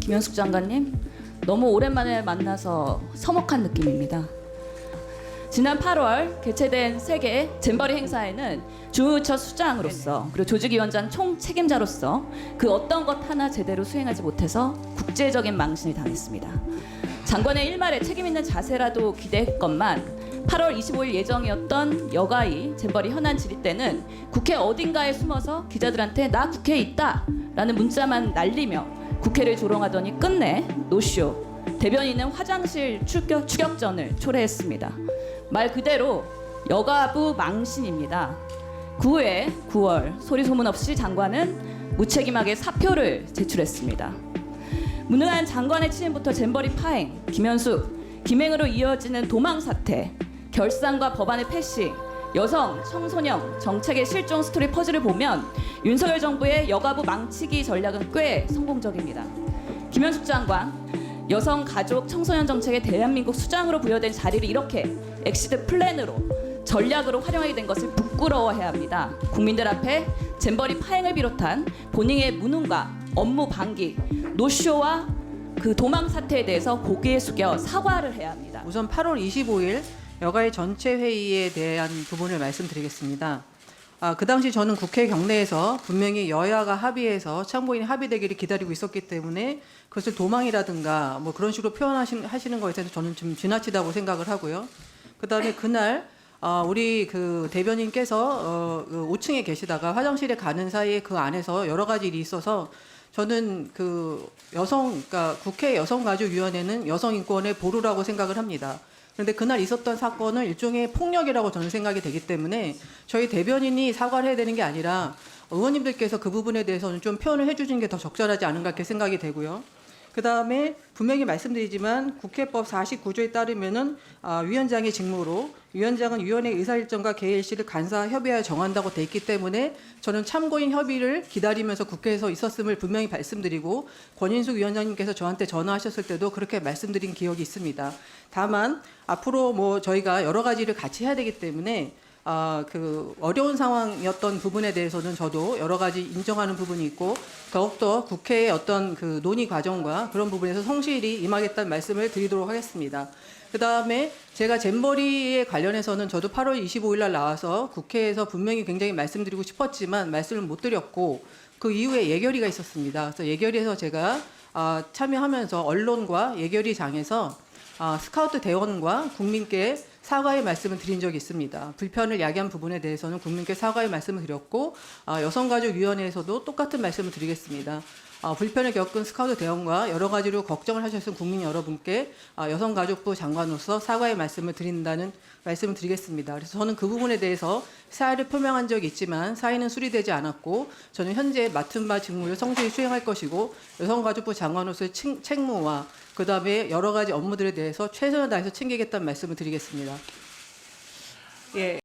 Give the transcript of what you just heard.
김현숙 장관님, 너무 오랜만에 만나서 서먹한 느낌입니다. 지난 8월 개최된 세계 잼버리 행사에는 주무처 수장으로서 그리고 조직위원장 총책임자로서 그 어떤 것 하나 제대로 수행하지 못해서 국제적인 망신을 당했습니다. 장관의 일말의 책임 있는 자세라도 기대했건만 8월 25일 예정이었던 여가이 잼버리 현안 질의 때는 국회 어딘가에 숨어서 기자들한테 나 국회에 있다 라는 문자만 날리며 국회를 조롱하더니 끝내 노쇼, 대변인은 화장실 추격전을 초래했습니다. 말 그대로 여가부 망신입니다. 그 후에 9월 소리 소문 없이 장관은 무책임하게 사표를 제출했습니다. 무능한 장관의 취임부터 잼버리 파행, 김현숙, 김행으로 이어지는 도망 사태, 결산과 법안의 패싱, 여성, 청소년, 정책의 실종 스토리 퍼즐을 보면 윤석열 정부의 여가부 망치기 전략은 꽤 성공적입니다. 김현숙 장관, 여성, 가족, 청소년 정책의 대한민국 수장으로 부여된 자리를 이렇게 엑시트 플랜으로 전략으로 활용하게 된 것을 부끄러워해야 합니다. 국민들 앞에 잼버리 파행을 비롯한 본인의 무능과 업무 방기, 노쇼와 그 도망 사태에 대해서 고개 숙여 사과를 해야 합니다. 우선 8월 25일 여가의 전체 회의에 대한 부분을 말씀드리겠습니다. 그 당시 저는 국회 경내에서 분명히 여야가 합의해서 참고인 합의되기를 기다리고 있었기 때문에 그것을 도망이라든가 뭐 그런 식으로 표현하시는 것에 대해서 저는 좀 지나치다고 생각을 하고요. 그다음에 그날 우리 그 대변인께서 5층에 계시다가 화장실에 가는 사이에 그 안에서 여러 가지 일이 있어서 저는 그 그러니까 국회 여성가족위원회는 여성인권의 보루라고 생각을 합니다. 그런데 그날 있었던 사건은 일종의 폭력이라고 저는 생각이 되기 때문에 저희 대변인이 사과를 해야 되는 게 아니라 의원님들께서 그 부분에 대해서는 좀 표현을 해주시는 게 더 적절하지 않은가 이렇게 생각이 되고요. 그 다음에 분명히 말씀드리지만 국회법 49조에 따르면은 위원장의 직무로 위원장은 위원회 의사일정과 개의일시를 간사 협의하여 정한다고 돼 있기 때문에 저는 참고인 협의를 기다리면서 국회에서 있었음을 분명히 말씀드리고 권인숙 위원장님께서 저한테 전화하셨을 때도 그렇게 말씀드린 기억이 있습니다. 다만 앞으로 뭐 저희가 여러 가지를 같이 해야 되기 때문에 그 어려운 상황이었던 부분에 대해서는 저도 여러 가지 인정하는 부분이 있고 더욱더 국회의 어떤 그 논의 과정과 그런 부분에서 성실히 임하겠다는 말씀을 드리도록 하겠습니다. 그 다음에 제가 잼버리에 관련해서는 저도 8월 25일 날 나와서 국회에서 분명히 굉장히 말씀드리고 싶었지만 말씀을 못 드렸고 그 이후에 예결위가 있었습니다. 그래서 예결위에서 제가 참여하면서 언론과 예결위장에서 스카우트 대원과 국민께 사과의 말씀을 드린 적이 있습니다. 불편을 야기한 부분에 대해서는 국민께 사과의 말씀을 드렸고 여성가족위원회에서도 똑같은 말씀을 드리겠습니다. 불편을 겪은 스카우트 대원과 여러 가지로 걱정을 하셨던 국민 여러분께 여성가족부 장관으로서 사과의 말씀을 드린다는 말씀을 드리겠습니다. 그래서 저는 그 부분에 대해서 사의를 표명한 적이 있지만 사의는 수리되지 않았고 저는 현재 맡은 바 직무를 성실히 수행할 것이고 여성가족부 장관으로서의 책무와 그다음에 여러 가지 업무들에 대해서 최선을 다해서 챙기겠다는 말씀을 드리겠습니다. 예.